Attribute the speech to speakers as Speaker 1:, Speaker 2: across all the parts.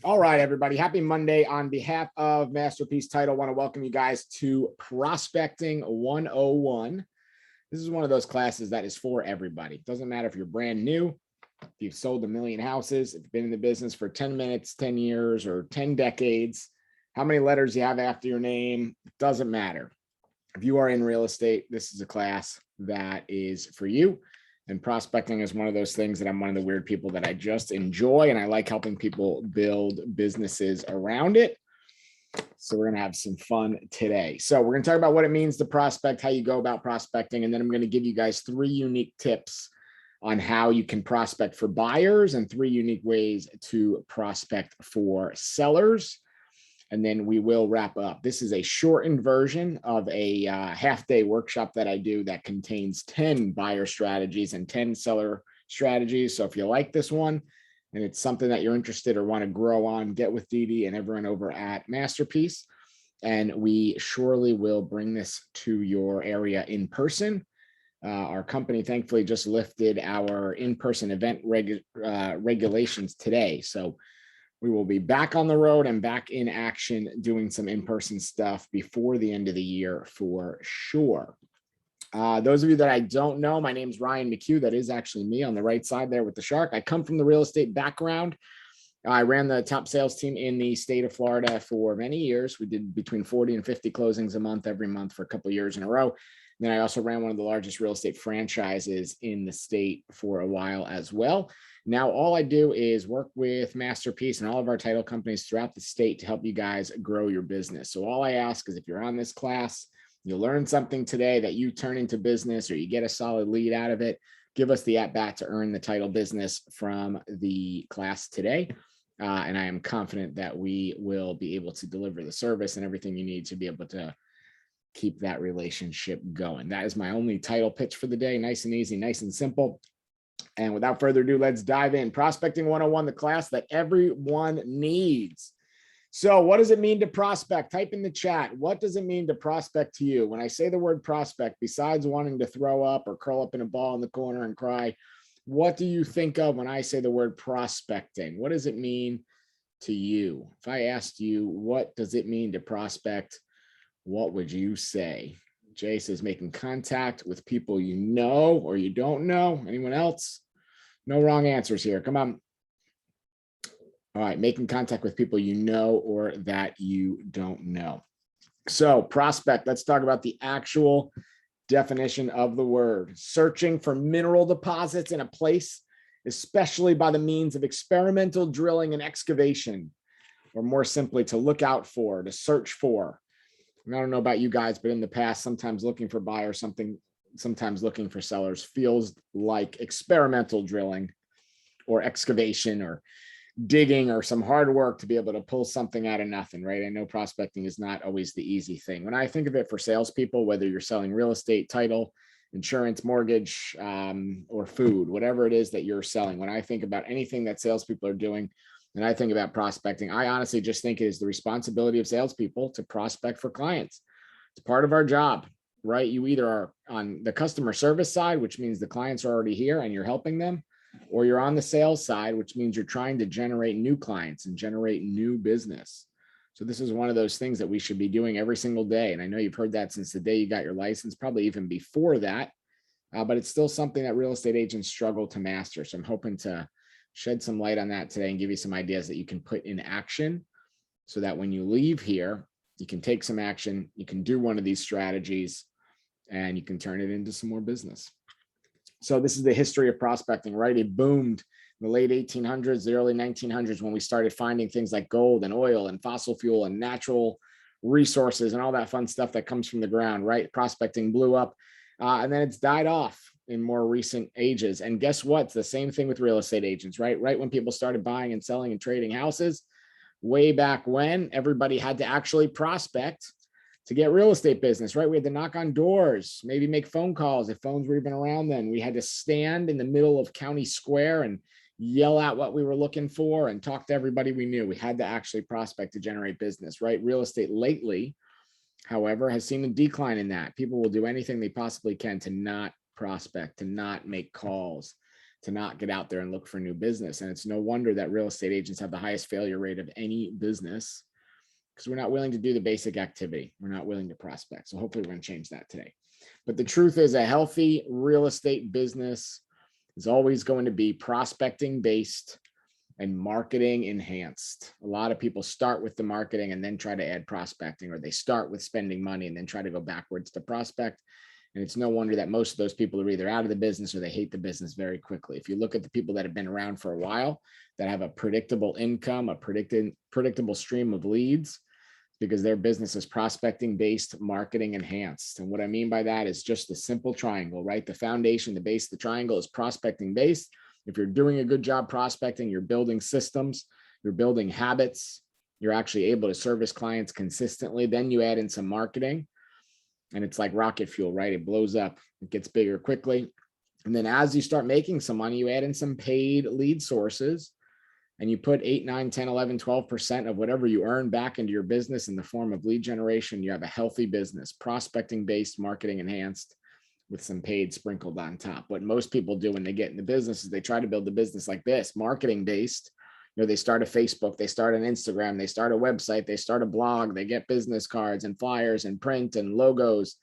Speaker 1: All right, everybody. Happy Monday. On behalf of Masterpiece Title, I want to welcome you guys to Prospecting 101. This is one of those classes that is for everybody. It doesn't matter if you're brand new, if you've sold a million houses, if you've been in the business for 10 minutes, 10 years, or 10 decades, how many letters you have after your name, it doesn't matter. If you are in real estate, this is a class that is for you. And prospecting is one of those things that I'm one of the weird people that I just enjoy, and I like helping people build businesses around it. So we're going to have some fun today. So we're going to talk about what it means to prospect, how you go about prospecting, and then I'm going to give you guys 3 unique tips on how you can prospect for buyers and 3 unique ways to prospect for sellers. And then we will wrap up. This is a shortened version of a half-day workshop that I do that contains 10 buyer strategies and 10 seller strategies. So if you like this one and it's something that you're interested or want to grow on, get with Dee Dee and everyone over at Masterpiece. And we surely will bring this to your area in person. Our company thankfully just lifted our in-person event regulations today. So we will be back on the road and back in action doing some in-person stuff before the end of the year for sure. Those of you that I don't know, my name is Ryan McHugh. That is actually me on the right side there with the shark. I come from the real estate background. I ran the top sales team in the state of Florida for many years. We did between 40 and 50 closings a month, every month for a couple of years in a row. And then I also ran one of the largest real estate franchises in the state for a while as well. Now, all I do is work with Masterpiece and all of our title companies throughout the state to help you guys grow your business. So all I ask is if you're on this class, you learn something today that you turn into business or you get a solid lead out of it, give us the at-bat to earn the title business from the class today. And I am confident that we will be able to deliver the service and everything you need to be able to keep that relationship going. That is my only title pitch for the day. Nice and easy, nice and simple. And without further ado, let's dive in. Prospecting 101, the class that everyone needs. So what does it mean to prospect? Type in the chat. What does it mean to prospect to you? When I say the word prospect, besides wanting to throw up or curl up in a ball in the corner and cry, what do you think of when I say the word prospecting? What does it mean to you? If I asked you, what does it mean to prospect? What would you say? Jay says making contact with people you know or you don't know. Anyone else? No wrong answers here. Come on. All right, making contact with people you know or that you don't know. So prospect, let's talk about the actual definition of the word. Searching for mineral deposits in a place, especially by the means of experimental drilling and excavation, or more simply, to look out for, to search for. I don't know about you guys, but in the past, sometimes looking for buyers, sometimes looking for sellers feels like experimental drilling or excavation or digging or some hard work to be able to pull something out of nothing, right? I know prospecting is not always the easy thing. When I think of it for salespeople, whether you're selling real estate, title, insurance, mortgage, or food, whatever it is that you're selling, when I think about anything that salespeople are doing, and I think about prospecting, I honestly just think it is the responsibility of salespeople to prospect for clients. It's part of our job, right? You either are on the customer service side, which means the clients are already here and you're helping them, or you're on the sales side, which means you're trying to generate new clients and generate new business. So this is one of those things that we should be doing every single day. And I know you've heard that since the day you got your license, probably even before that, but it's still something that real estate agents struggle to master. So I'm hoping to shed some light on that today and give you some ideas that you can put in action so that when you leave here, you can take some action, you can do one of these strategies, and you can turn it into some more business. So this is the history of prospecting, right? It boomed in the late 1800s, the early 1900s, when we started finding things like gold and oil and fossil fuel and natural resources and all that fun stuff that comes from the ground, right? Prospecting blew up, and then it's died off in more recent ages. And guess what? It's the same thing with real estate agents, right? Right when people started buying and selling and trading houses, way back when, everybody had to actually prospect to get real estate business, right? We had to knock on doors, maybe make phone calls if phones were even around then. We had to stand in the middle of County Square and yell out what we were looking for and talk to everybody we knew. We had to actually prospect to generate business, right? Real estate lately, however, has seen a decline in that. People will do anything they possibly can to not prospect, to not make calls, to not get out there and look for new business. And it's no wonder that real estate agents have the highest failure rate of any business, because we're not willing to do the basic activity. We're not willing to prospect. So hopefully we're going to change that today. But the truth is, a healthy real estate business is always going to be prospecting based and marketing enhanced. A lot of people start with the marketing and then try to add prospecting, or they start with spending money and then try to go backwards to prospect. And it's no wonder that most of those people are either out of the business or they hate the business very quickly. If you look at the people that have been around for a while, that have a predictable income, a predictable stream of leads, because their business is prospecting based, marketing enhanced. And what I mean by that is just the simple triangle, right? The foundation, the base of the triangle is prospecting based. If you're doing a good job prospecting, you're building systems, you're building habits, you're actually able to service clients consistently. Then you add in some marketing, and it's like rocket fuel, right? It blows up, it gets bigger quickly. And then as you start making some money, you add in some paid lead sources, and you put 8, 9, 10, 11, 12% of whatever you earn back into your business in the form of lead generation. You have a healthy business, prospecting based, marketing enhanced, with some paid sprinkled on top. What most people do when they get in the business is they try to build the business like this, marketing based. They start a Facebook, they start an Instagram, they start a website, they start a blog, they get business cards and flyers and print and logos.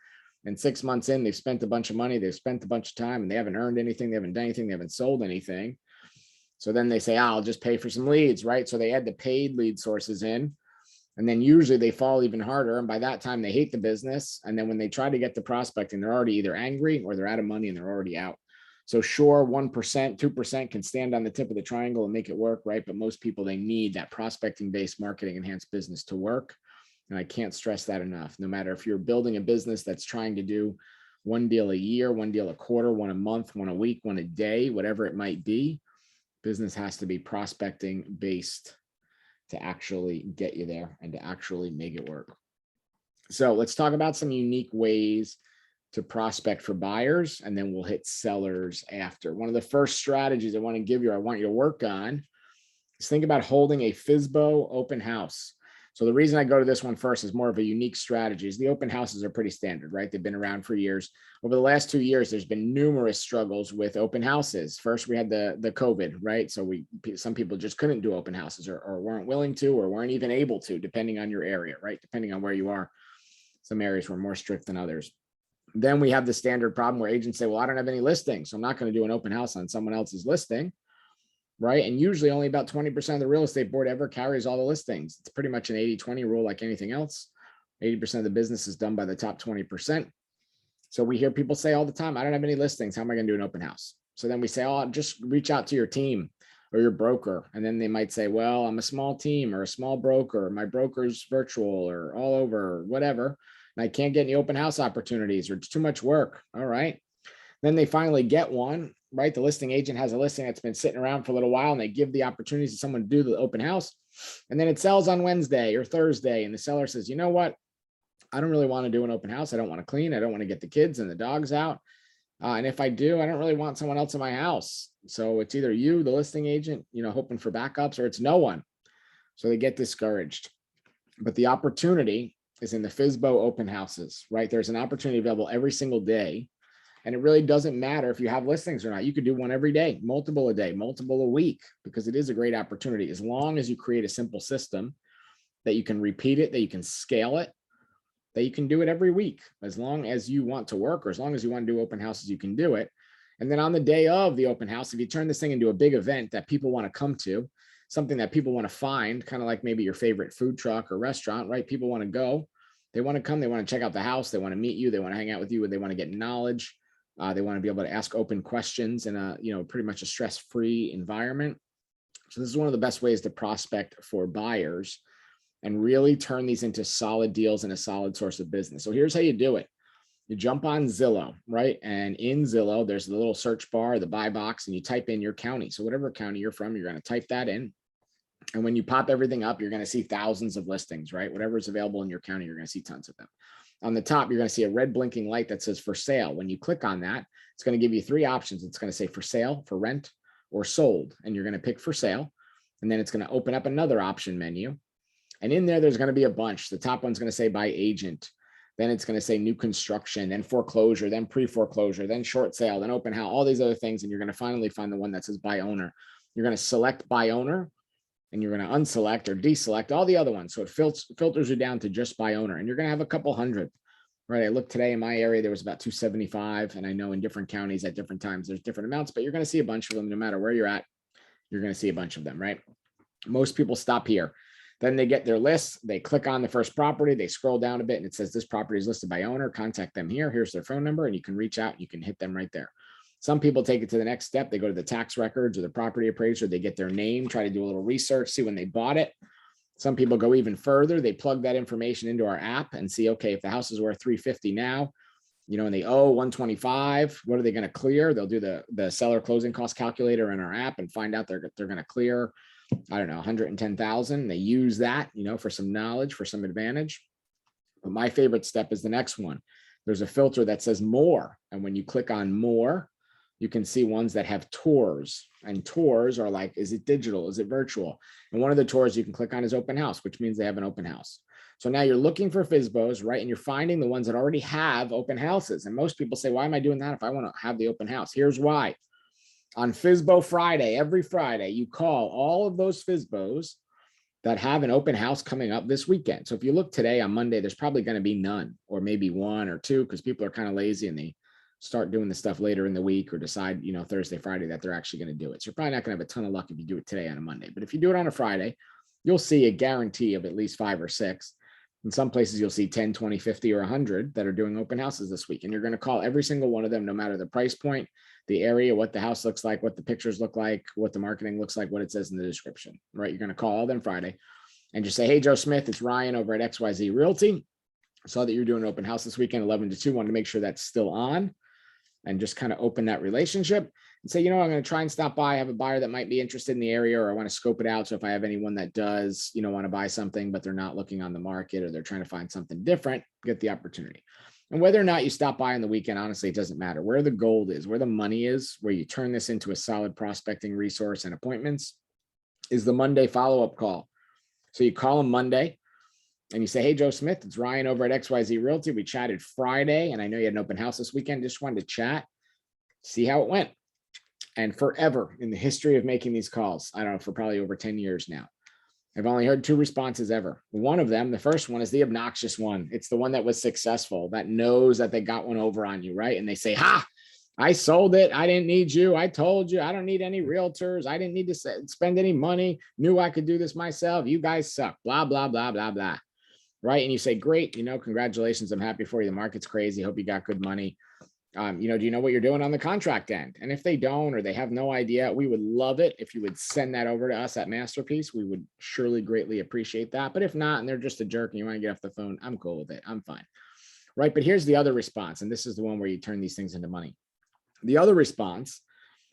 Speaker 1: And 6 months in, they've spent a bunch of money, they've spent a bunch of time, and they haven't earned anything, they haven't done anything, they haven't sold anything. So then they say, I'll just pay for some leads, right? So they add the paid lead sources in, and then usually they fall even harder. And by that time, they hate the business. And then when they try to get the prospecting, they're already either angry or they're out of money and they're already out. So sure, 1%, 2% can stand on the tip of the triangle and make it work, right? But most people, they need that prospecting-based, marketing enhanced business to work. And I can't stress that enough. No matter if you're building a business that's trying to do one deal a year, one deal a quarter, one a month, one a week, one a day, whatever it might be, business has to be prospecting based to actually get you there and to actually make it work. So let's talk about some unique ways to prospect for buyers, and then we'll hit sellers after. One of the first strategies I want to give you, I want you to work on, is think about holding a FSBO open house. So the reason I go to this one first is more of a unique strategy. Is the open houses are pretty standard, right? They've been around for years. Over the last 2 years, there's been numerous struggles with open houses. First, we had the COVID, right? So some people just couldn't do open houses, or weren't willing to, or weren't even able to, depending on your area, right? Depending on where you are. Some areas were more strict than others. Then we have the standard problem where agents say, well, I don't have any listings, so I'm not going to do an open house on someone else's listing. Right. And usually only about 20% of the real estate board ever carries all the listings. It's pretty much an 80-20 rule, like anything else. 80% of the business is done by the top 20%. So we hear people say all the time, I don't have any listings. How am I going to do an open house? So then we say, oh, just reach out to your team or your broker. And then they might say, well, I'm a small team or a small broker. My broker's virtual or all over, or whatever. And I can't get any open house opportunities, or it's too much work. All right. Then they finally get one, right? The listing agent has a listing that's been sitting around for a little while, and they give the opportunity to someone to do the open house. And then it sells on Wednesday or Thursday. And the seller says, you know what? I don't really want to do an open house. I don't want to clean. I don't want to get the kids and the dogs out. And if I do, I don't really want someone else in my house. So it's either you, the listing agent, hoping for backups, or it's no one. So they get discouraged. But the opportunity is in the FSBO open houses, right? There's an opportunity available every single day. And it really doesn't matter if you have listings or not. You could do one every day, multiple a day, multiple a week, because it is a great opportunity. As long as you create a simple system that you can repeat it, that you can scale it, that you can do it every week. As long as you want to work, or as long as you want to do open houses, you can do it. And then on the day of the open house, if you turn this thing into a big event that people want to come to, something that people want to find, kind of like maybe your favorite food truck or restaurant, right? People want to go, they want to come, they want to check out the house, they want to meet you, they want to hang out with you, and they want to get knowledge. They want to be able to ask open questions in a, pretty much a stress-free environment. So this is one of the best ways to prospect for buyers and really turn these into solid deals and a solid source of business. So here's how you do it. You jump on Zillow, right? And in Zillow, there's the little search bar, the buy box, and you type in your county. So whatever county you're from, you're going to type that in. And when you pop everything up, you're going to see thousands of listings, right? Whatever's available in your county, you're going to see tons of them. On the top, you're going to see a red blinking light that says for sale. When you click on that, it's going to give you 3 options. It's going to say for sale, for rent, or sold. And you're going to pick for sale. And then it's going to open up another option menu. And in there, there's going to be a bunch. The top one's going to say by agent. Then it's going to say new construction, then foreclosure, then pre-foreclosure, then short sale, then open house, all these other things. And you're going to finally find the one that says buy owner. You're going to select buy owner, and you're going to unselect or deselect all the other ones. So it filters you down to just buy owner, and you're going to have a couple hundred. Right. I looked today in my area, there was about 275. And I know in different counties at different times, there's different amounts, but you're going to see a bunch of them no matter where you're at. You're going to see a bunch of them, right? Most people stop here. Then they get their list. They click on the first property. They scroll down a bit and it says this property is listed by owner. Contact them here. Here's their phone number and you can reach out. You can hit them right there. Some people take it to the next step. They go to the tax records or the property appraiser. They get their name, try to do a little research, see when they bought it. Some people go even further. They plug that information into our app and see, okay, if the house is worth 350 now, you know, and they owe 125, what are they going to clear? They'll do the seller closing cost calculator in our app and find out they're going to clear, I don't know, 110,000. They use that, you know, for some knowledge, for some advantage. But my favorite step is the next one. There's a filter that says more. And when you click on more, you can see ones that have tours, and tours are like, is it digital? Is it virtual? And one of the tours you can click on is open house, which means they have an open house. So now you're looking for FSBOs, right? And you're finding the ones that already have open houses. And most people say, why am I doing that if I want to have the open house? Here's why. On FSBO Friday, every Friday, you call all of those FSBOs that have an open house coming up this weekend. So if you look today on Monday, there's probably going to be none, or maybe one or two, because people are kind of lazy and they start doing the stuff later in the week or decide, you know, Thursday, Friday that they're actually going to do it. So you're probably not going to have a ton of luck if you do it today on a Monday. But if you do it on a Friday, you'll see a guarantee of at least 5 or 6. In some places, you'll see 10, 20, 50, or 100 that are doing open houses this week. And you're going to call every single one of them, no matter the price point, the area, what the house looks like, what the pictures look like, what the marketing looks like, what it says in the description, right? You're going to call all them Friday and just say, hey, Joe Smith, it's Ryan over at XYZ Realty. I saw that you're doing an open house this weekend, 11 to 2. Wanted to make sure that's still on, and just kind of open that relationship and say, you know, I'm going to try and stop by. I have a buyer that might be interested in the area, or I want to scope it out. So if I have anyone that does, you know, want to buy something, but they're not looking on the market, or they're trying to find something different, get the opportunity. And whether or not you stop by on the weekend, honestly, it doesn't matter. Where the gold is, where the money is, where you turn this into a solid prospecting resource and appointments, is the Monday follow-up call. So you call them Monday and you say, hey, Joe Smith, it's Ryan over at XYZ Realty. We chatted Friday, and I know you had an open house this weekend. Just wanted to chat, see how it went. And forever in the history of making these calls, I don't know, for probably over 10 years now, I've only heard 2 responses ever. One of them, the first one, is the obnoxious one. It's the one that was successful, that knows that they got one over on you, right? And they say, ha, I sold it. I didn't need you. I told you I don't need any realtors. I didn't need to spend any money. Knew I could do this myself. You guys suck. Blah, blah, blah, blah, blah. Right. And you say, great, you know, congratulations. I'm happy for you. The market's crazy. Hope you got good money. You know, do you know what you're doing on the contract end? And if they don't, or they have no idea, we would love it if you would send that over to us at Masterpiece. We would surely greatly appreciate that. But if not, and they're just a jerk and you want to get off the phone, I'm cool with it. I'm fine. Right. But here's the other response. And this is the one where you turn these things into money. The other response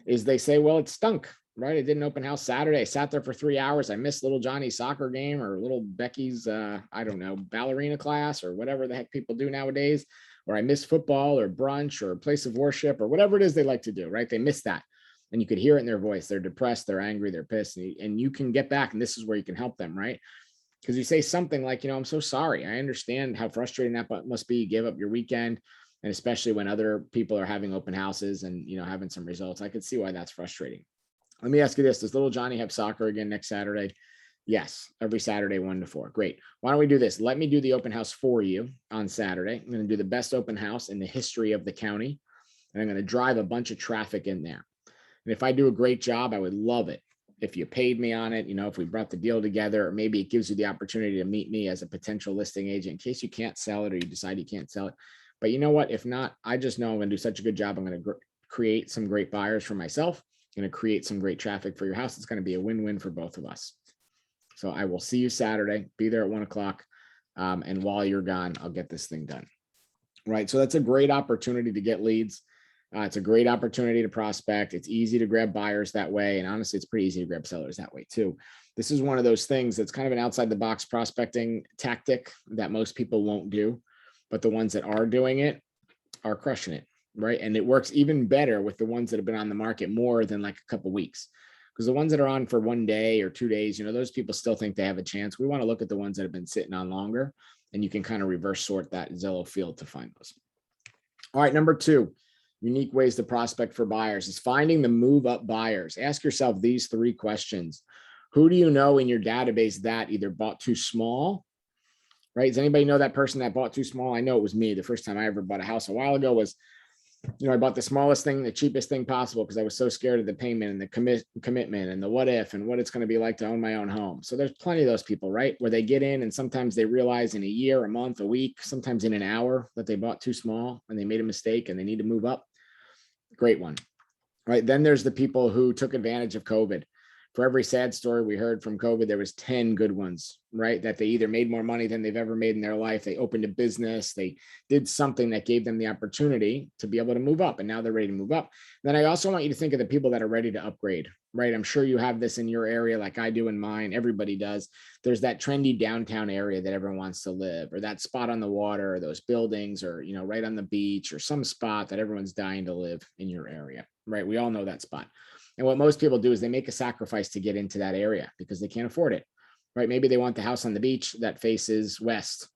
Speaker 1: is they say, well, it stunk, right? I did an open house Saturday. I sat there for 3 hours. I missed little Johnny's soccer game, or little Becky's, I don't know, ballerina class, or whatever the heck people do nowadays. Or I missed football, or brunch, or a place of worship, or whatever it is they like to do, right? They miss that. And you could hear it in their voice. They're depressed, they're angry, they're pissed. And you can get back. And this is where you can help them, right? Because you say something like, you know, I'm so sorry. I understand how frustrating that must be. You gave up your weekend. And especially when other people are having open houses and, you know, having some results, I could see why that's frustrating. Let me ask you this. Does little Johnny have soccer again next Saturday? Yes, every Saturday, 1 to 4. Great. Why don't we do this? Let me do the open house for you on Saturday. I'm going to do the best open house in the history of the county. And I'm going to drive a bunch of traffic in there. And if I do a great job, I would love it if you paid me on it, you know, if we brought the deal together, or maybe it gives you the opportunity to meet me as a potential listing agent in case you can't sell it, or you decide you can't sell it. But you know what? If not, I just know I'm going to do such a good job. I'm going to create some great buyers for myself. I'm going to create some great traffic for your house. It's going to be a win-win for both of us. So I will see you Saturday. Be there at 1 o'clock. And while you're gone, I'll get this thing done. Right. So that's a great opportunity to get leads. It's a great opportunity to prospect. It's easy to grab buyers that way. And honestly, it's pretty easy to grab sellers that way too. This is one of those things that's kind of an outside the box prospecting tactic that most people won't do. But the ones that are doing it are crushing it, right? And it works even better with the ones that have been on the market more than like a couple of weeks. Because the ones that are on for 1 day or 2 days, those people still think they have a chance. We want to look at the ones that have been sitting on longer, and you can kind of reverse sort that Zillow field to find those. All right, number 2, unique ways to prospect for buyers is finding the move up buyers. Ask yourself these 3 questions. Who do you know in your database that either bought too small, right? Does anybody know that person that bought too small? I know it was me. The first time I ever bought a house a while ago was, I bought the smallest thing, the cheapest thing possible, because I was so scared of the payment and the commitment and the what if and what it's going to be like to own my own home. So there's plenty of those people, right? Where they get in and sometimes they realize in a year, a month, a week, sometimes in an hour that they bought too small and they made a mistake and they need to move up. Great one, right? Then there's the people who took advantage of COVID. For every sad story we heard from COVID, there was 10 good ones, right? That they either made more money than they've ever made in their life. They opened a business. They did something that gave them the opportunity to be able to move up, and now they're ready to move up. Then I also want you to think of the people that are ready to upgrade, right? I'm sure you have this in your area like I do in mine. Everybody does. There's that trendy downtown area that everyone wants to live, or that spot on the water, or those buildings, or, right on the beach, or some spot that everyone's dying to live in your area, right? We all know that spot. And what most people do is they make a sacrifice to get into that area because they can't afford it, right? Maybe they want the house on the beach that faces west,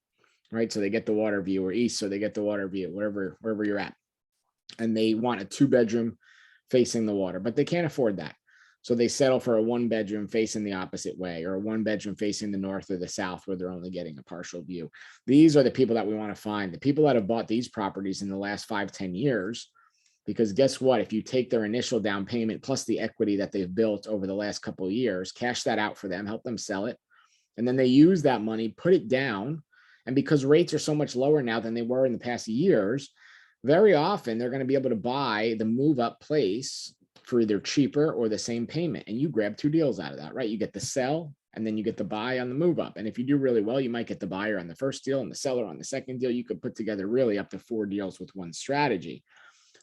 Speaker 1: right? So they get the water view, or east, so they get the water view, wherever you're at. And they want a 2-bedroom facing the water, but they can't afford that. So they settle for a 1-bedroom facing the opposite way, or a 1-bedroom facing the north or the south, where they're only getting a partial view. These are the people that we want to find. The people that have bought these properties in the last 5-10 years. Because guess what? If you take their initial down payment plus the equity that they've built over the last couple of years, cash that out for them, help them sell it, and then they use that money, put it down. And because rates are so much lower now than they were in the past years, very often they're going to be able to buy the move up place for either cheaper or the same payment. And you grab 2 deals out of that, right? You get the sell, and then you get the buy on the move up. And if you do really well, you might get the buyer on the first deal and the seller on the second deal. You could put together really up to 4 deals with one strategy.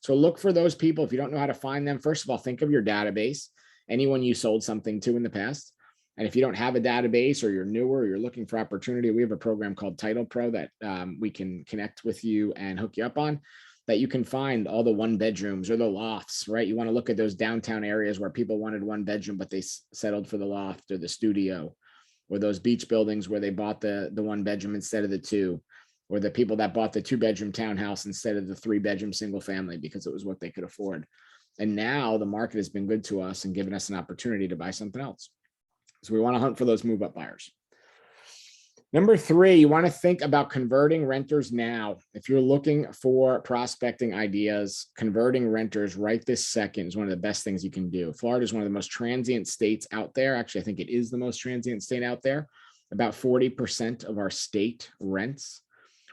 Speaker 1: So look for those people. If you don't know how to find them, first of all, think of your database, anyone you sold something to in the past. And if you don't have a database, or you're newer, or you're looking for opportunity, we have a program called Title Pro that we can connect with you and hook you up on, that you can find all the 1-bedrooms or the lofts, right? You want to look at those downtown areas where people wanted 1 bedroom, but they settled for the loft or the studio, or those beach buildings where they bought the 1-bedroom instead of the 2. Or the people that bought the 2-bedroom townhouse instead of the 3-bedroom single family because it was what they could afford. And now the market has been good to us and given us an opportunity to buy something else. So we want to hunt for those move up buyers. Number 3, you want to think about converting renters now. If you're looking for prospecting ideas, converting renters right this second is one of the best things you can do. Florida is one of the most transient states out there. Actually, I think it is the most transient state out there. About 40% of our state rents,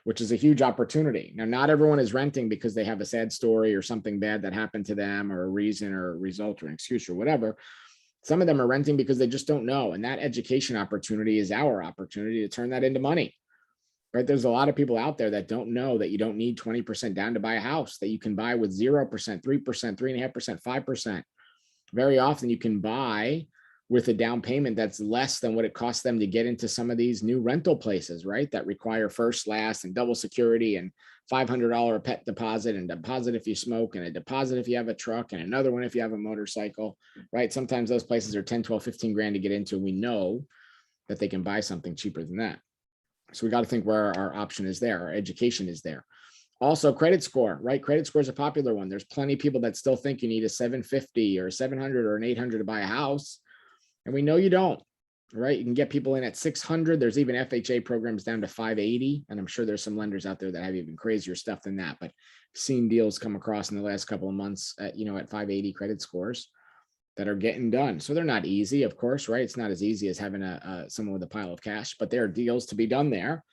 Speaker 1: which is a huge opportunity. Now, not everyone is renting because they have a sad story or something bad that happened to them, or a reason or a result or an excuse or whatever. Some of them are renting because they just don't know. And that education opportunity is our opportunity to turn that into money, right? There's a lot of people out there that don't know that you don't need 20% down to buy a house, that you can buy with 0%, 3%, 3.5%, 5%. Very often you can buy with a down payment that's less than what it costs them to get into some of these new rental places, right? That require first, last, and double security, and $500 pet deposit, and deposit if you smoke, and a deposit if you have a truck, and another one if you have a motorcycle, right? Sometimes those places are 10, 12, 15 grand to get into. We know that they can buy something cheaper than that. So we got to think where our option is there. Our education is there. Also, credit score, right? Credit score is a popular one. There's plenty of people that still think you need a 750 or a 700 or an 800 to buy a house. And we know you don't, right? You can get people in at 600. There's even FHA programs down to 580. And I'm sure there's some lenders out there that have even crazier stuff than that. But I've seen deals come across in the last couple of months at, at 580 credit scores that are getting done. So they're not easy, of course, right? It's not as easy as having someone with a pile of cash, but there are deals to be done there.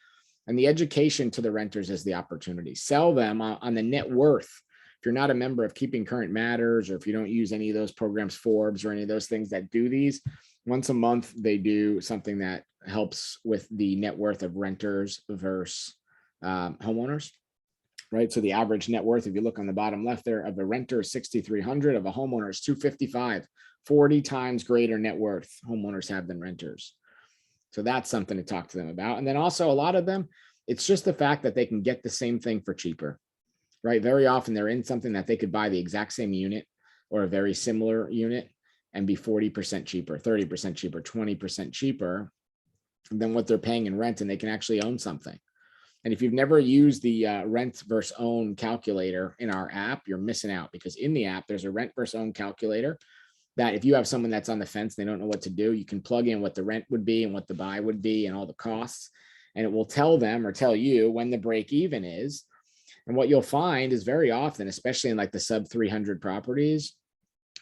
Speaker 1: And the education to the renters is the opportunity. Sell them on the net worth. If you're not a member of Keeping Current Matters, or if you don't use any of those programs, Forbes, or any of those things that do these, once a month, they do something that helps with the net worth of renters versus homeowners, right? So the average net worth, if you look on the bottom left there, of a renter is 6,300, of a homeowner is 255, 40 times greater net worth homeowners have than renters. So that's something to talk to them about. And then also a lot of them, it's just the fact that they can get the same thing for cheaper, right? Very often they're in something that they could buy the exact same unit or a very similar unit, and be 40% cheaper, 30% cheaper, 20% cheaper than what they're paying in rent, and they can actually own something. And if you've never used the rent versus own calculator in our app, you're missing out, because in the app, there's a rent versus own calculator that if you have someone that's on the fence, they don't know what to do, you can plug in what the rent would be and what the buy would be and all the costs. And it will tell them or tell you when the break even is. And what you'll find is very often, especially in like the sub 300 properties,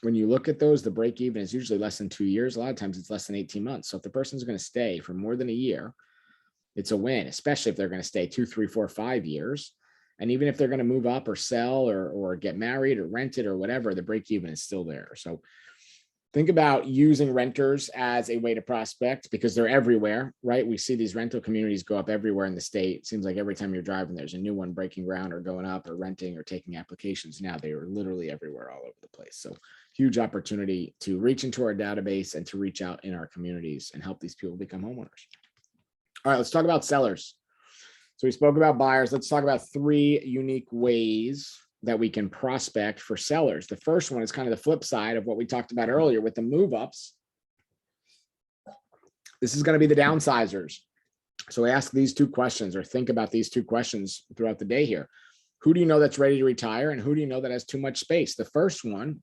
Speaker 1: when you look at those, the break even is usually less than 2 years. A lot of times it's less than 18 months. So if the person's going to stay for more than a year, it's a win, especially if they're going to stay 2, 3, 4, 5 years. And even if they're going to move up or sell or get married or rent it or whatever, the break even is still there. So think about using renters as a way to prospect, because they're everywhere, right? We see these rental communities go up everywhere in the state. It seems like every time you're driving, there's a new one breaking ground or going up or renting or taking applications. Now they are literally everywhere all over the place. So huge opportunity to reach into our database and to reach out in our communities and help these people become homeowners. All right, let's talk about sellers. So we spoke about buyers. Let's talk about 3 unique ways that we can prospect for sellers. The first one is kind of the flip side of what we talked about earlier with the move ups. This is going to be the downsizers. So ask these 2 questions, or think about these 2 questions throughout the day here. Who do you know that's ready to retire, and who do you know that has too much space? The first one,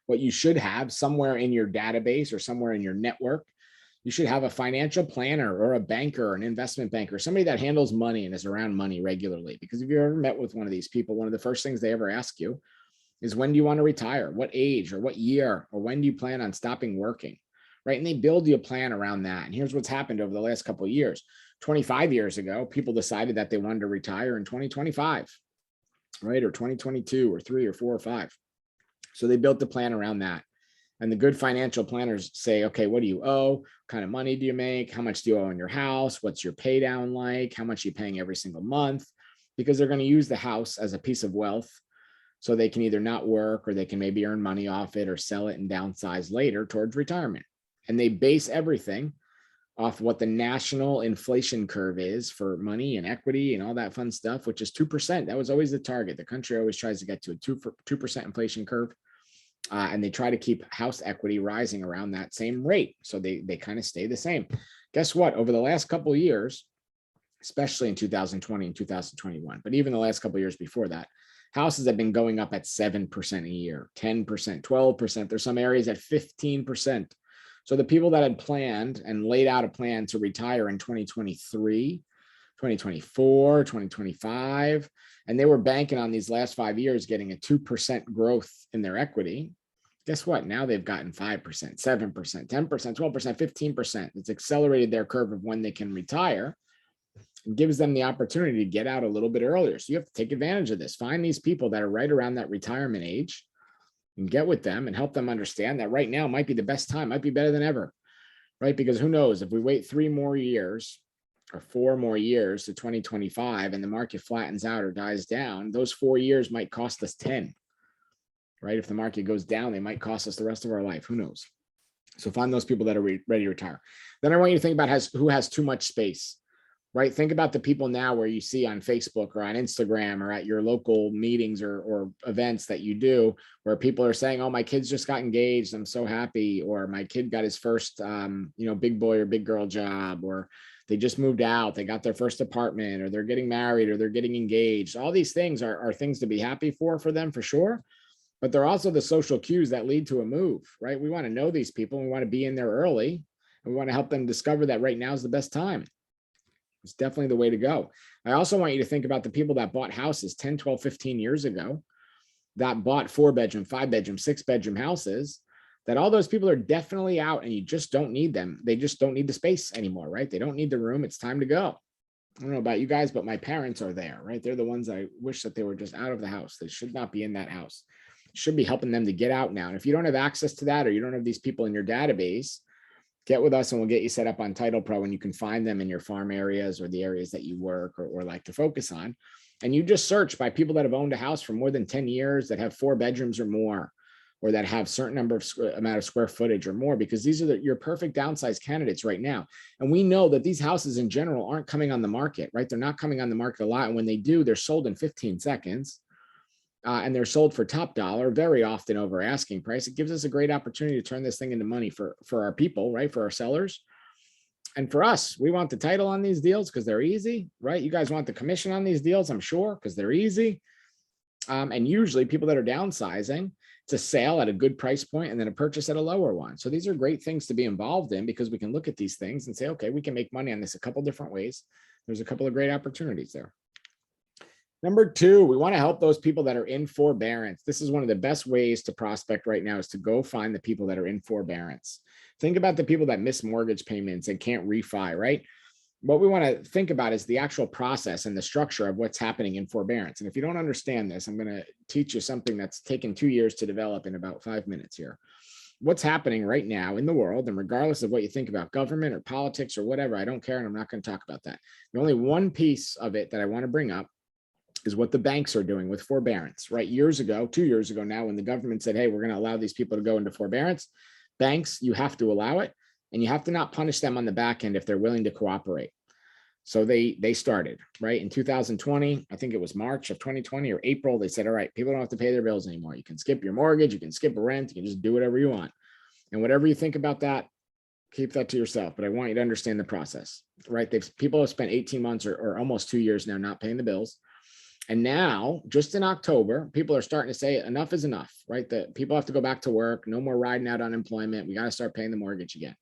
Speaker 1: what you should have somewhere in your database or somewhere in your network, you should have a financial planner or a banker or an investment banker, somebody that handles money and is around money regularly. Because if you ever met with one of these people, one of the first things they ever ask you is, when do you want to retire? What age or what year, or when do you plan on stopping working? Right? And they build you a plan around that. And here's what's happened over the last couple of years. 25 years ago, people decided that they wanted to retire in 2025, right? Or 2022 or 3 or 4 or 5. So they built the plan around that. And the good financial planners say, okay, what do you owe? What kind of money do you make? How much do you owe on your house? What's your pay down like? How much are you paying every single month? Because they're going to use the house as a piece of wealth. So they can either not work, or they can maybe earn money off it or sell it and downsize later towards retirement. And they base everything off what the national inflation curve is for money and equity and all that fun stuff, which is 2%. That was always the target. The country always tries to get to a 2% inflation curve. And they try to keep house equity rising around that same rate. So they kind of stay the same. Guess what? Over the last couple of years, especially in 2020 and 2021, but even the last couple of years before that, houses have been going up at 7% a year, 10%, 12%. There's some areas at 15%. So the people that had planned and laid out a plan to retire in 2023, 2024, 2025, and they were banking on these last 5 years getting a 2% growth in their equity. Guess what? Now they've gotten 5%, 7%, 10%, 12%, 15%. It's accelerated their curve of when they can retire, and gives them the opportunity to get out a little bit earlier. So you have to take advantage of this. Find these people that are right around that retirement age and get with them and help them understand that right now might be the best time, might be better than ever, right? Because who knows, if we wait 3 more years or 4 more years to 2025 and the market flattens out or dies down, those 4 years might cost us 10, right? If the market goes down, they might cost us the rest of our life. Who knows? So find those people that are ready to retire. Then I want you to think about who has too much space, right? Think about the people now where you see on Facebook or on Instagram or at your local meetings or events that you do, where people are saying, oh, my kids just got engaged, I'm so happy. Or my kid got his first, big boy or big girl job, or they just moved out, they got their first apartment, or they're getting married, or they're getting engaged. All these things are things to be happy for them, for sure. But they're also the social cues that lead to a move, right? We want to know these people. We want to be in there early, and we want to help them discover that right now is the best time. It's definitely the way to go. I also want you to think about the people that bought houses 10, 12, 15 years ago, that bought 4-bedroom, 5-bedroom, 6-bedroom houses, that all those people are definitely out, and you just don't need them. They just don't need the space anymore, right? They don't need the room. It's time to go. I don't know about you guys, but my parents are there, right? They're the ones I wish that they were just out of the house. They should not be in that house. Should be helping them to get out now. And if you don't have access to that, or you don't have these people in your database, get with us and we'll get you set up on Title Pro, and you can find them in your farm areas or the areas that you work or like to focus on. And you just search by people that have owned a house for more than 10 years, that have 4 bedrooms or more, or that have certain number of amount of square footage or more, because these are your perfect downsize candidates right now. And we know that these houses in general aren't coming on the market, right? They're not coming on the market a lot. And when they do, they're sold in 15 seconds. and they're sold for top dollar, very often over asking price, it gives us a great opportunity to turn this thing into money for our people, right? For our sellers. And for us, we want the title on these deals because they're easy, right? You guys want the commission on these deals, I'm sure, because they're easy. And usually people that are downsizing, it's a sale at a good price point and then a purchase at a lower one. So these are great things to be involved in because we can look at these things and say, okay, we can make money on this a couple different ways. There's a couple of great opportunities there. Number two, we want to help those people that are in forbearance. This is one of the best ways to prospect right now is to go find the people that are in forbearance. Think about the people that miss mortgage payments and can't refi, right? What we want to think about is the actual process and the structure of what's happening in forbearance. And if you don't understand this, I'm going to teach you something that's taken 2 years to develop in about 5 minutes here. What's happening right now in the world, and regardless of what you think about government or politics or whatever, I don't care, and I'm not going to talk about that. The only one piece of it that I want to bring up is what the banks are doing with forbearance, right? Years ago, 2 years ago now, when the government said, hey, we're going to allow these people to go into forbearance, banks, you have to allow it, and you have to not punish them on the back end if they're willing to cooperate. So they started, right? In 2020, I think it was March of 2020 or April, they said, all right, people don't have to pay their bills anymore. You can skip your mortgage, you can skip a rent, you can just do whatever you want. And whatever you think about that, keep that to yourself. But I want you to understand the process, right? People have spent 18 months or almost 2 years now not paying the bills. And now, just in October, people are starting to say enough is enough, right? That people have to go back to work, no more riding out unemployment. We got to start paying the mortgage again.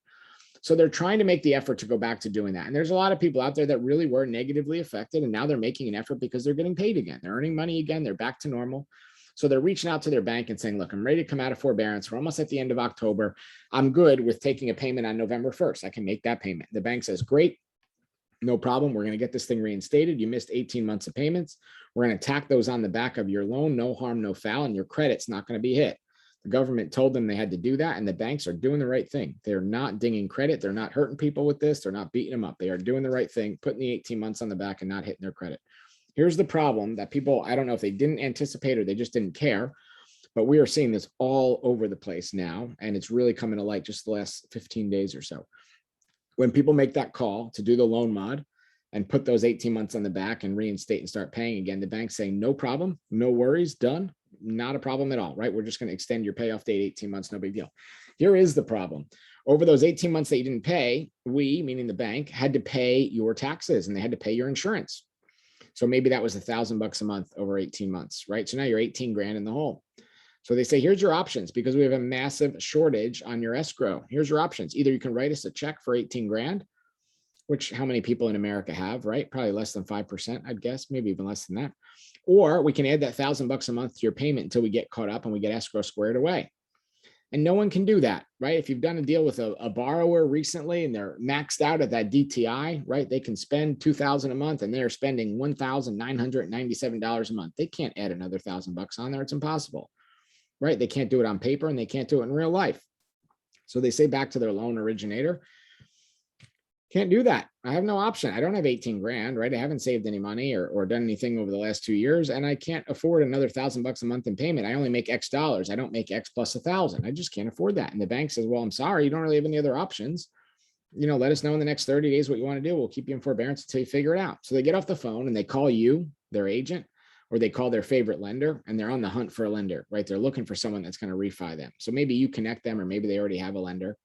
Speaker 1: So they're trying to make the effort to go back to doing that. And there's a lot of people out there that really were negatively affected. And now they're making an effort because they're getting paid again. They're earning money again. They're back to normal. So they're reaching out to their bank and saying, look, I'm ready to come out of forbearance. We're almost at the end of October. I'm good with taking a payment on November 1st. I can make that payment. The bank says, great. No problem. We're going to get this thing reinstated. You missed 18 months of payments. We're going to tack those on the back of your loan. No harm, no foul, and your credit's not going to be hit. The government told them they had to do that, and the banks are doing the right thing. They're not dinging credit. They're not hurting people with this. They're not beating them up. They are doing the right thing, putting the 18 months on the back and not hitting their credit. Here's the problem that people, I don't know if they didn't anticipate or they just didn't care, but we are seeing this all over the place now, and it's really coming to light just the last 15 days or so. When people make that call to do the loan mod and put those 18 months on the back and reinstate and start paying again, the bank's saying, no problem, no worries, done, not a problem at all, right? We're just going to extend your payoff date 18 months, no big deal. Here is the problem. Over those 18 months that you didn't pay, we, meaning the bank, had to pay your taxes and they had to pay your insurance. So maybe that was $1,000 a month over 18 months, right? So now you're 18 grand in the hole. So they say, here's your options because we have a massive shortage on your escrow. Here's your options. Either you can write us a check for 18 grand, which how many people in America have, right? Probably less than 5%, I'd guess, maybe even less than that. Or we can add that $1,000 a month to your payment until we get caught up and we get escrow squared away. And no one can do that, right? If you've done a deal with a borrower recently and they're maxed out at that DTI, right? They can spend $2,000 a month and they're spending $1,997 a month. They can't add another $1,000 on there. It's impossible. Right? They can't do it on paper and they can't do it in real life. So they say back to their loan originator, can't do that. I have no option. I don't have 18 grand, right? I haven't saved any money or done anything over the last 2 years. And I can't afford another $1,000 a month in payment. I only make X dollars. I don't make X plus 1,000. I just can't afford that. And the bank says, well, I'm sorry, you don't really have any other options. Let us know in the next 30 days what you want to do. We'll keep you in forbearance until you figure it out. So they get off the phone and they call you, their agent, or they call their favorite lender and they're on the hunt for a lender, right? They're looking for someone that's going to refi them. So maybe you connect them, or maybe they already have a lender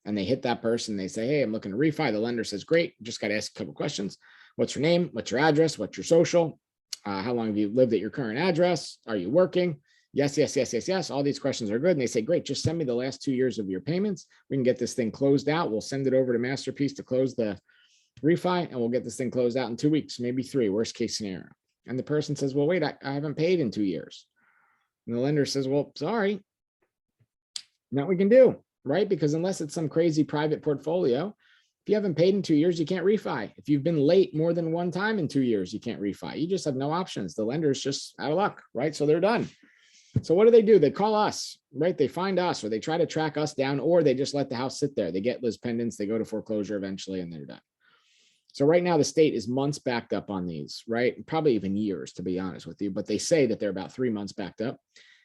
Speaker 1: and they hit that person. They say, hey, I'm looking to refi. The lender says, great. Just got to ask a couple questions. What's your name? What's your address? What's your social? How long have you lived at your current address? Are you working? Yes, yes, yes, yes, yes. All these questions are good. And they say, great, just send me the last 2 years of your payments. We can get this thing closed out. We'll send it over to Masterpiece to close the refi and we'll get this thing closed out in 2 weeks, maybe 3, worst case scenario. And the person says, well, wait, I haven't paid in 2 years. And the lender says, well, sorry, not what we can do, right? Because unless it's some crazy private portfolio, if you haven't paid in 2 years, you can't refi. If you've been late more than one time in 2 years, you can't refi. You just have no options. The lender's just out of luck, right? So they're done. So what do? They call us, right? They find us, or they try to track us down, or they just let the house sit there. They get Liz pendants, they go to foreclosure eventually, and they're done. So right now the state is months backed up on these, right? Probably even years, to be honest with you, but they say that they're about 3 months backed up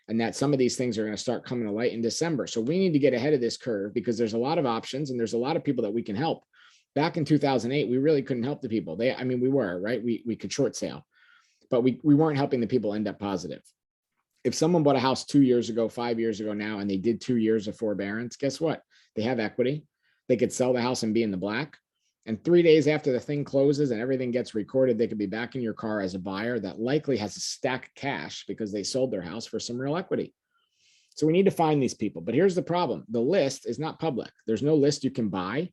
Speaker 1: and that some of these things are going to start coming to light in December. So we need to get ahead of this curve because there's a lot of options and there's a lot of people that we can help. Back in 2008, we really couldn't help the people. We were, right? We could short sale, but we weren't helping the people end up positive. If someone bought a house 2 years ago, 5 years ago now, and they did 2 years of forbearance, guess what? They have equity. They could sell the house and be in the black. And 3 days after the thing closes and everything gets recorded, they could be back in your car as a buyer that likely has a stack of cash because they sold their house for some real equity. So we need to find these people. But here's the problem. The list is not public. There's no list you can buy. You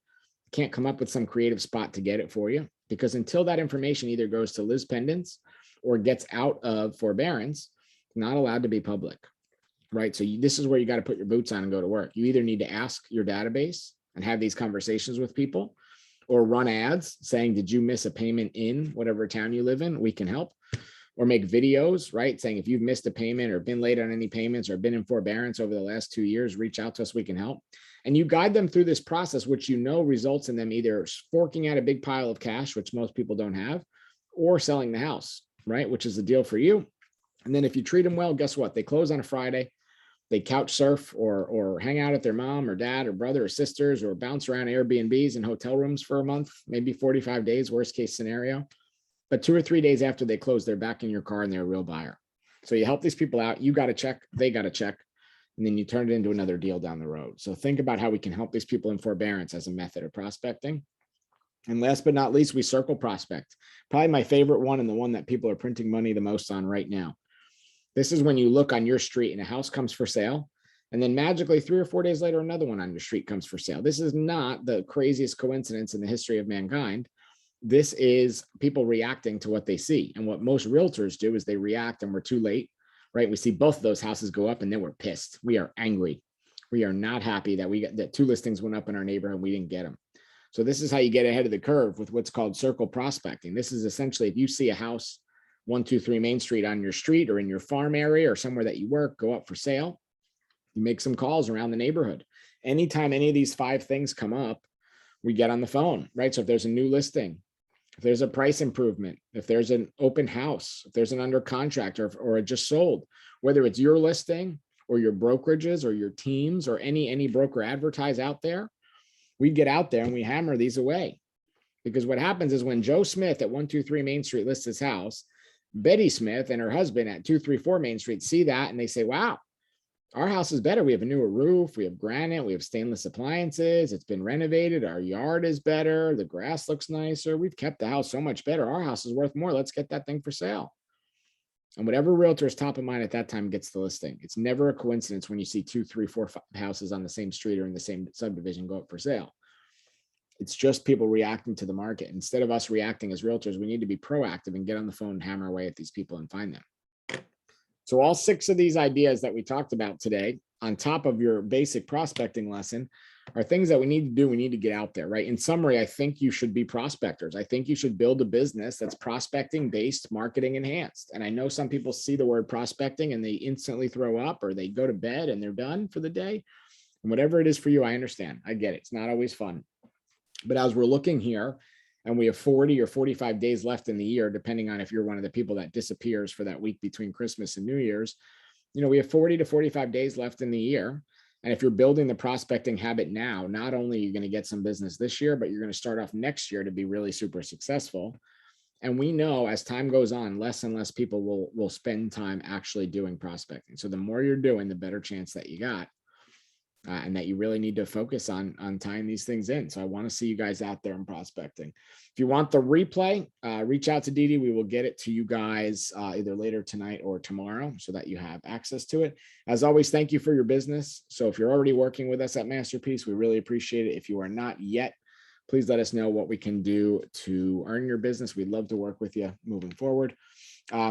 Speaker 1: can't come up with some creative spot to get it for you, because until that information either goes to Liz Pendants or gets out of forbearance, it's not allowed to be public, right? So this is where you got to put your boots on and go to work. You either need to ask your database and have these conversations with people, or run ads saying, did you miss a payment in whatever town you live in? We can help. Or make videos, right? Saying if you've missed a payment or been late on any payments or been in forbearance over the last 2 years, reach out to us, we can help. And you guide them through this process, which you know results in them either forking out a big pile of cash, which most people don't have, or selling the house, right? Which is the deal for you. And then if you treat them well, guess what? They close on a Friday, they couch surf or hang out at their mom or dad or brother or sisters, or bounce around Airbnbs and hotel rooms for a month, maybe 45 days, worst case scenario. But 2 or 3 days after they close, they're back in your car and they're a real buyer. So you help these people out. You got to check, they got to check, and then you turn it into another deal down the road. So think about how we can help these people in forbearance as a method of prospecting. And last but not least, we circle prospect. Probably my favorite one, and the one that people are printing money the most on right now. This is when you look on your street and a house comes for sale, and then magically 3 or 4 days later, another one on your street comes for sale. This is not the craziest coincidence in the history of mankind. This is people reacting to what they see. And what most realtors do is they react and we're too late, right? We see both of those houses go up and then we're pissed. We are angry. We are not happy that we got that 2 listings went up in our neighborhood and we didn't get them. So this is how you get ahead of the curve with what's called circle prospecting. This is essentially if you see a house 123 Main Street on your street or in your farm area or somewhere that you work go up for sale, you make some calls around the neighborhood. Anytime any of these 5 things come up, we get on the phone, right? So if there's a new listing, if there's a price improvement, if there's an open house, if there's an under contract or it just sold, whether it's your listing or your brokerages or your teams or any broker advertise out there, we get out there and we hammer these away. Because what happens is when Joe Smith at 123 Main Street lists his house, Betty Smith and her husband at 234 Main Street see that and they say, wow, our house is better. We have a newer roof. We have granite. We have stainless appliances. It's been renovated. Our yard is better. The grass looks nicer. We've kept the house so much better. Our house is worth more. Let's get that thing for sale. And whatever realtor is top of mind at that time gets the listing. It's never a coincidence when you see 2, 3, 4, 5 houses on the same street or in the same subdivision go up for sale. It's just people reacting to the market. Instead of us reacting as realtors, we need to be proactive and get on the phone and hammer away at these people and find them. So all 6 of these ideas that we talked about today, on top of your basic prospecting lesson, are things that we need to do. We need to get out there, right? In summary, I think you should be prospectors. I think you should build a business that's prospecting based, marketing enhanced. And I know some people see the word prospecting and they instantly throw up or they go to bed and they're done for the day. And whatever it is for you, I understand. I get it. It's not always fun. But as we're looking here, and we have 40 or 45 days left in the year, depending on if you're one of the people that disappears for that week between Christmas and New Year's, we have 40 to 45 days left in the year. And if you're building the prospecting habit now, not only are you going to get some business this year, but you're going to start off next year to be really super successful. And we know as time goes on, less and less people will spend time actually doing prospecting. So the more you're doing, the better chance that you got. And that you really need to focus on tying these things in. So I want to see you guys out there in prospecting. If you want the replay, reach out to Didi. We will get it to you guys either later tonight or tomorrow so that you have access to it. As always, thank you for your business. So if you're already working with us at Masterpiece, we really appreciate it. If you are not yet, please let us know what we can do to earn your business. We'd love to work with you moving forward.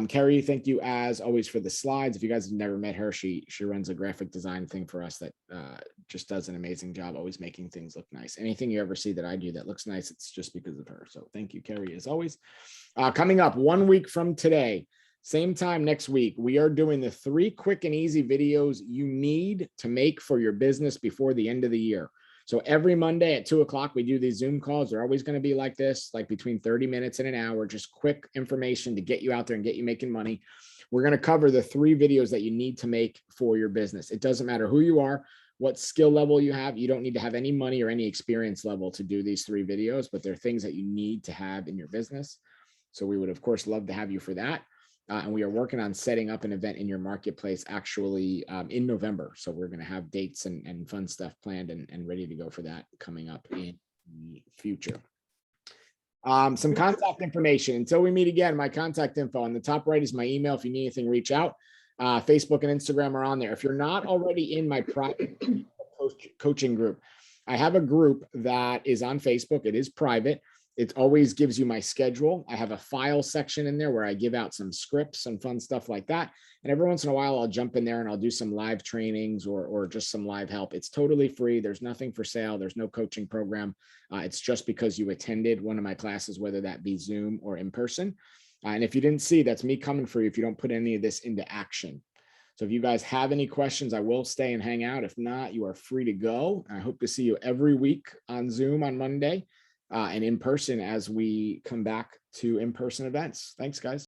Speaker 1: Carrie, thank you as always for the slides. If you guys have never met her, she runs a graphic design thing for us that just does an amazing job, always making things look nice. Anything you ever see that I do that looks nice, it's just because of her. So thank you, Carrie, as always. Coming up 1 week from today, same time next week, we are doing the 3 quick and easy videos you need to make for your business before the end of the year. So every Monday at 2:00, we do these Zoom calls. They're always going to be like this, like between 30 minutes and an hour, just quick information to get you out there and get you making money. We're going to cover the 3 videos that you need to make for your business. It doesn't matter who you are, what skill level you have. You don't need to have any money or any experience level to do these 3 videos, but they're things that you need to have in your business. So we would, of course, love to have you for that. And we are working on setting up an event in your marketplace actually in November. So we're going to have dates and fun stuff planned and ready to go for that coming up in the future. Some contact information. Until we meet again, my contact info on the top right is my email. If you need anything, reach out. Facebook and Instagram are on there. If you're not already in my private coaching group, I have a group that is on Facebook. It is private. It always gives you my schedule. I have a file section in there where I give out some scripts and fun stuff like that. And every once in a while, I'll jump in there and I'll do some live trainings or just some live help. It's totally free. There's nothing for sale. There's no coaching program. It's just because you attended one of my classes, whether that be Zoom or in person. And if you didn't see, that's me coming for you if you don't put any of this into action. So if you guys have any questions, I will stay and hang out. If not, you are free to go. I hope to see you every week on Zoom on Monday and in person as we come back to in-person events. Thanks, guys.